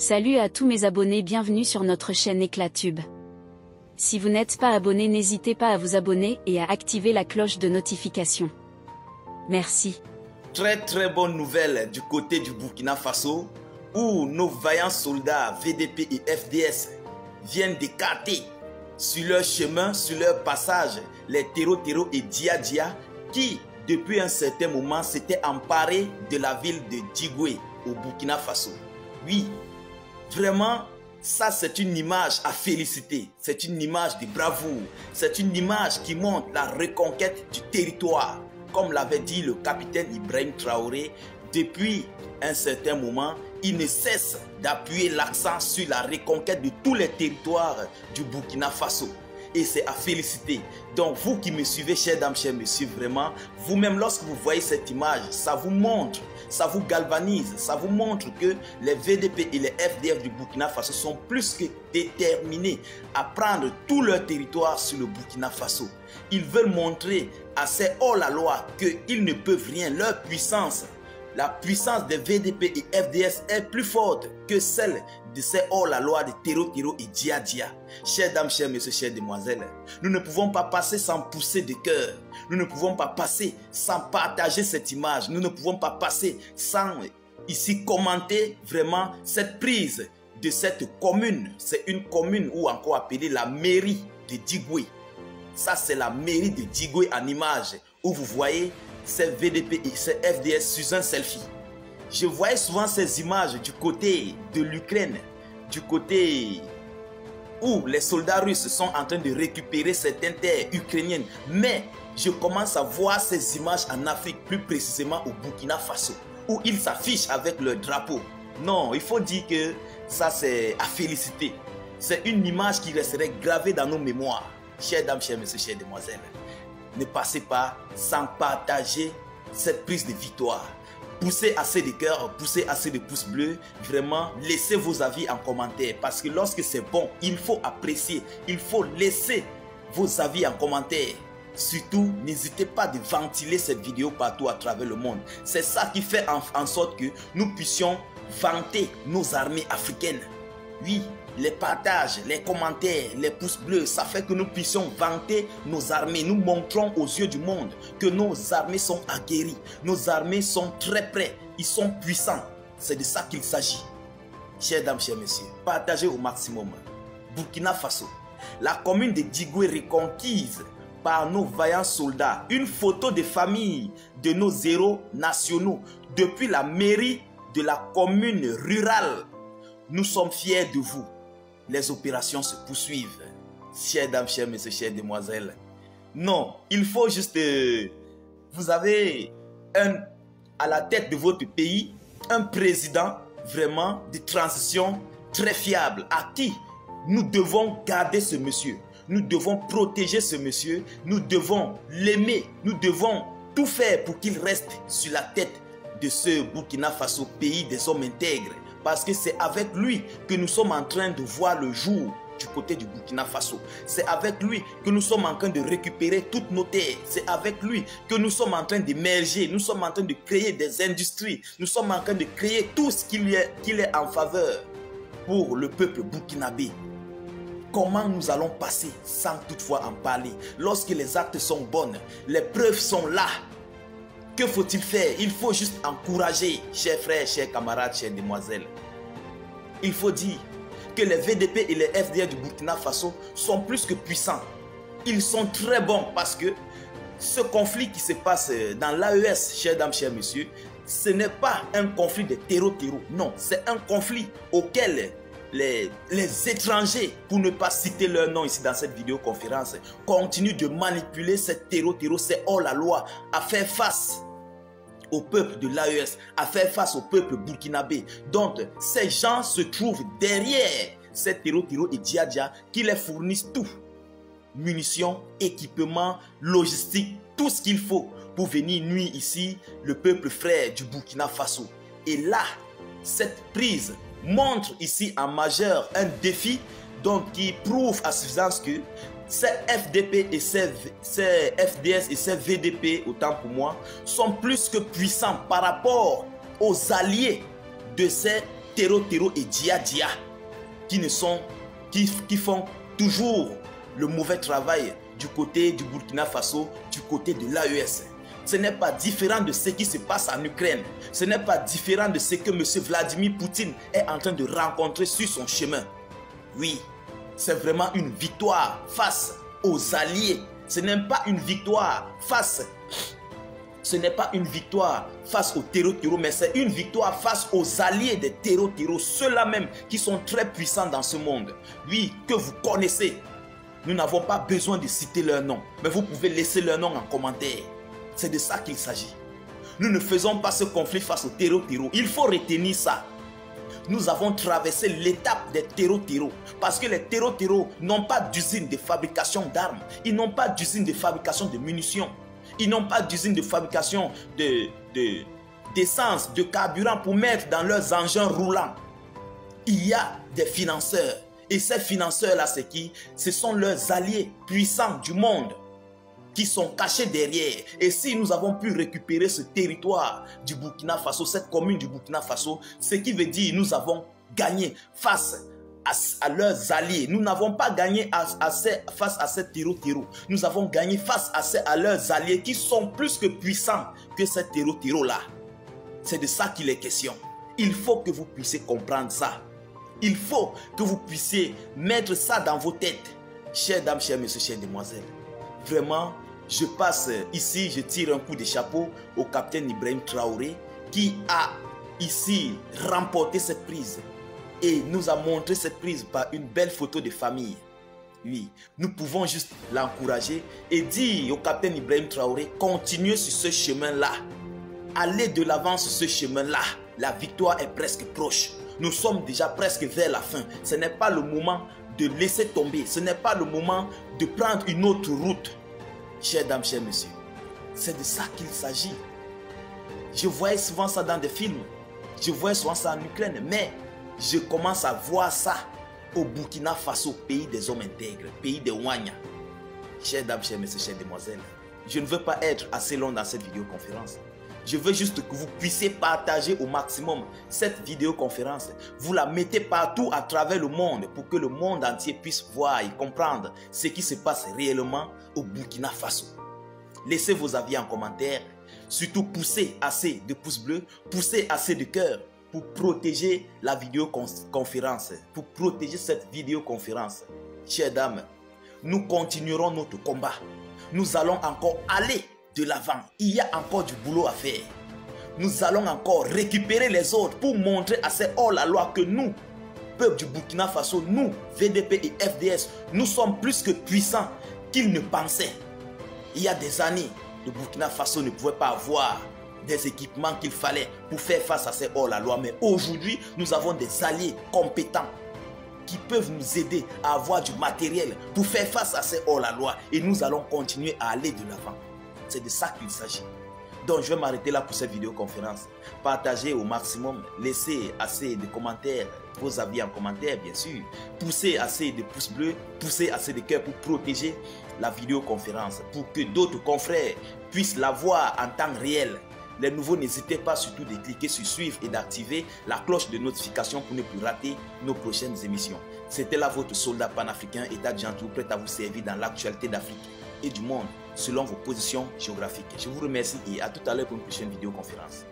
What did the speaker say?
Salut à tous mes abonnés, bienvenue sur notre chaîne Éclatube. Si vous n'êtes pas abonné, n'hésitez pas à vous abonner et à activer la cloche de notification. Merci. Très bonne nouvelle du côté du Burkina Faso, où nos vaillants soldats VDP et FDS viennent d'écarter sur leur chemin, sur leur passage, les Tero et Dia Dia qui, depuis un certain moment, s'étaient emparés de la ville de Djigoué au Burkina Faso. Oui, vraiment, ça c'est une image à féliciter, c'est une image de bravoure, c'est une image qui montre la reconquête du territoire. Comme l'avait dit le capitaine Ibrahim Traoré, depuis un certain moment, il ne cesse d'appuyer l'accent sur la reconquête de tous les territoires du Burkina Faso. Et c'est à féliciter. Donc vous qui me suivez, chers dames, chers messieurs, vraiment, vous-même lorsque vous voyez cette image, ça vous montre, ça vous galvanise, ça vous montre que les VDP et les FDF du Burkina Faso sont plus que déterminés à prendre tout leur territoire sur le Burkina Faso. Ils veulent montrer à ces hors-la-loi qu'ils ne peuvent rien, leur puissance. La puissance des VDP et FDS est plus forte que celle de ces hors-la-loi de Tero et Dia Dia. Chères dames, chers messieurs, chères demoiselles, nous ne pouvons pas passer sans pousser de cœur. Nous ne pouvons pas passer sans partager cette image. Nous ne pouvons pas passer sans ici commenter vraiment cette prise de cette commune. C'est une commune ou encore appelée la mairie de Djigoué. Ça, c'est la mairie de Djigoué en image où vous voyez ces VDP et ces FDS sur un selfie. Je voyais souvent ces images du côté de l'Ukraine, du côté où les soldats russes sont en train de récupérer certaines terres ukrainiennes. Mais je commence à voir ces images en Afrique, plus précisément au Burkina Faso, où ils s'affichent avec leur drapeau. Non, il faut dire que ça c'est à féliciter. C'est une image qui resterait gravée dans nos mémoires. Chères dames, chers messieurs, chères demoiselles, ne passez pas sans partager cette prise de victoire. Poussez assez de cœur, poussez assez de pouces bleus. Vraiment, laissez vos avis en commentaire. Parce que lorsque c'est bon, il faut apprécier. Il faut laisser vos avis en commentaire. Surtout, n'hésitez pas de ventiler cette vidéo partout à travers le monde. C'est ça qui fait en sorte que nous puissions vanter nos armées africaines. Oui, les partages, les commentaires, les pouces bleus, ça fait que nous puissions vanter nos armées. Nous montrons aux yeux du monde que nos armées sont aguerries. Nos armées sont très prêtes. Ils sont puissants. C'est de ça qu'il s'agit. Chères dames, chers messieurs, partagez au maximum. Burkina Faso, la commune de Djigoué reconquise par nos vaillants soldats. Une photo de famille de nos héros nationaux depuis la mairie de la commune rurale. Nous sommes fiers de vous. Les opérations se poursuivent. Chères dames, chers messieurs, chères demoiselles. Non, il faut juste... vous avez à la tête de votre pays un président vraiment de transition très fiable à qui nous devons garder ce monsieur. Nous devons protéger ce monsieur. Nous devons l'aimer. Nous devons tout faire pour qu'il reste sur la tête de ce Burkina Faso, pays des hommes intègres. Parce que c'est avec lui que nous sommes en train de voir le jour du côté du Burkina Faso. C'est avec lui que nous sommes en train de récupérer toutes nos terres. C'est avec lui que nous sommes en train d'émerger. Nous sommes en train de créer des industries. Nous sommes en train de créer tout ce qu'il est en faveur pour le peuple burkinabé. Comment nous allons passer sans toutefois en parler? Lorsque les actes sont bons, les preuves sont là. Que faut-il faire? Il faut juste encourager, chers frères, chers camarades, chères demoiselles. Il faut dire que les VDP et les FDS du Burkina Faso sont plus que puissants. Ils sont très bons parce que ce conflit qui se passe dans l'AES, chères dames, chers messieurs, ce n'est pas un conflit de terreau. Non, c'est un conflit auquel les étrangers, pour ne pas citer leur nom ici dans cette vidéoconférence, continuent de manipuler cette terreau, c'est hors la loi, à faire face au peuple de l'AES, à faire face au peuple burkinabé. Donc, ces gens se trouvent derrière cette terreau et Dia Dia qui les fournissent tout. Munitions, équipements, logistique, tout ce qu'il faut pour venir nuire ici le peuple frère du Burkina Faso. Et là, cette prise montre ici en majeur un défi donc qui prouve à suffisance que ces FDP et ces FDS et ces VDP, autant pour moi, sont plus que puissants par rapport aux alliés de ces Tero et Dia qui font toujours le mauvais travail du côté du Burkina Faso, du côté de l'AES. Ce n'est pas différent de ce qui se passe en Ukraine. Ce n'est pas différent de ce que M. Vladimir Poutine est en train de rencontrer sur son chemin. Oui, c'est vraiment une victoire face aux alliés. Ce n'est pas une victoire face aux terreaux, mais c'est une victoire face aux alliés des terreaux, ceux-là même qui sont très puissants dans ce monde. Oui, que vous connaissez. Nous n'avons pas besoin de citer leur nom, mais vous pouvez laisser leur nom en commentaire. C'est de ça qu'il s'agit. Nous ne faisons pas ce conflit face aux terreaux. Il faut retenir ça. Nous avons traversé l'étape des terreaux parce que les terreaux n'ont pas d'usine de fabrication d'armes. Ils n'ont pas d'usine de fabrication de munitions. Ils n'ont pas d'usine de fabrication d'essence, de carburant pour mettre dans leurs engins roulants. Il y a des financeurs. Et ces financeurs-là, c'est qui? Ce sont leurs alliés puissants du monde qui sont cachés derrière. Et si nous avons pu récupérer ce territoire du Burkina Faso, cette commune du Burkina Faso, ce qui veut dire nous avons gagné face à leurs alliés. Nous n'avons pas gagné face à ces terreaux. Nous avons gagné face à leurs alliés qui sont plus que puissants que ces terreaux-là. C'est de ça qu'il est question. Il faut que vous puissiez comprendre ça. Il faut que vous puissiez mettre ça dans vos têtes. Chères dames, chers messieurs, chères demoiselles. Vraiment, je passe ici, je tire un coup de chapeau au capitaine Ibrahim Traoré qui a ici remporté cette prise et nous a montré cette prise par une belle photo de famille. Oui, nous pouvons juste l'encourager et dire au capitaine Ibrahim Traoré, continuez sur ce chemin-là. Allez de l'avant sur ce chemin-là. La victoire est presque proche. Nous sommes déjà presque vers la fin. Ce n'est pas le moment de laisser tomber. Ce n'est pas le moment de prendre une autre route. Chères dames, chers messieurs, c'est de ça qu'il s'agit. Je voyais souvent ça dans des films. Je voyais souvent ça en Ukraine. Mais je commence à voir ça au Burkina Faso, pays des hommes intègres, pays des Wanya. Chères dames, chers messieurs, chères demoiselles, je ne veux pas être assez long dans cette vidéoconférence. Je veux juste que vous puissiez partager au maximum cette vidéoconférence. Vous la mettez partout à travers le monde pour que le monde entier puisse voir et comprendre ce qui se passe réellement au Burkina Faso. Laissez vos avis en commentaire. Surtout poussez assez de pouces bleus, poussez assez de cœur pour protéger la vidéoconférence, pour protéger cette vidéoconférence. Chères dames, nous continuerons notre combat. Nous allons encore aller de l'avant. Il y a encore du boulot à faire. Nous allons encore récupérer les autres pour montrer à ces hors-la-loi que nous, peuple du Burkina Faso, nous, VDP et FDS, nous sommes plus que puissants qu'ils ne pensaient. Il y a des années, le Burkina Faso ne pouvait pas avoir des équipements qu'il fallait pour faire face à ces hors-la-loi. Mais aujourd'hui, nous avons des alliés compétents qui peuvent nous aider à avoir du matériel pour faire face à ces hors-la-loi. Et nous allons continuer à aller de l'avant. C'est de ça qu'il s'agit. Donc je vais m'arrêter là pour cette vidéoconférence. Partagez au maximum, laissez assez de commentaires, vos avis en commentaire bien sûr. Poussez assez de pouces bleus, poussez assez de cœurs pour protéger la vidéoconférence, pour que d'autres confrères puissent la voir en temps réel. Les nouveaux, n'hésitez pas surtout de cliquer sur suivre et d'activer la cloche de notification pour ne plus rater nos prochaines émissions. C'était là votre soldat panafricain, État Gentil, prêt à vous servir dans l'actualité d'Afrique et du monde selon vos positions géographiques. Je vous remercie et à tout à l'heure pour une prochaine vidéoconférence.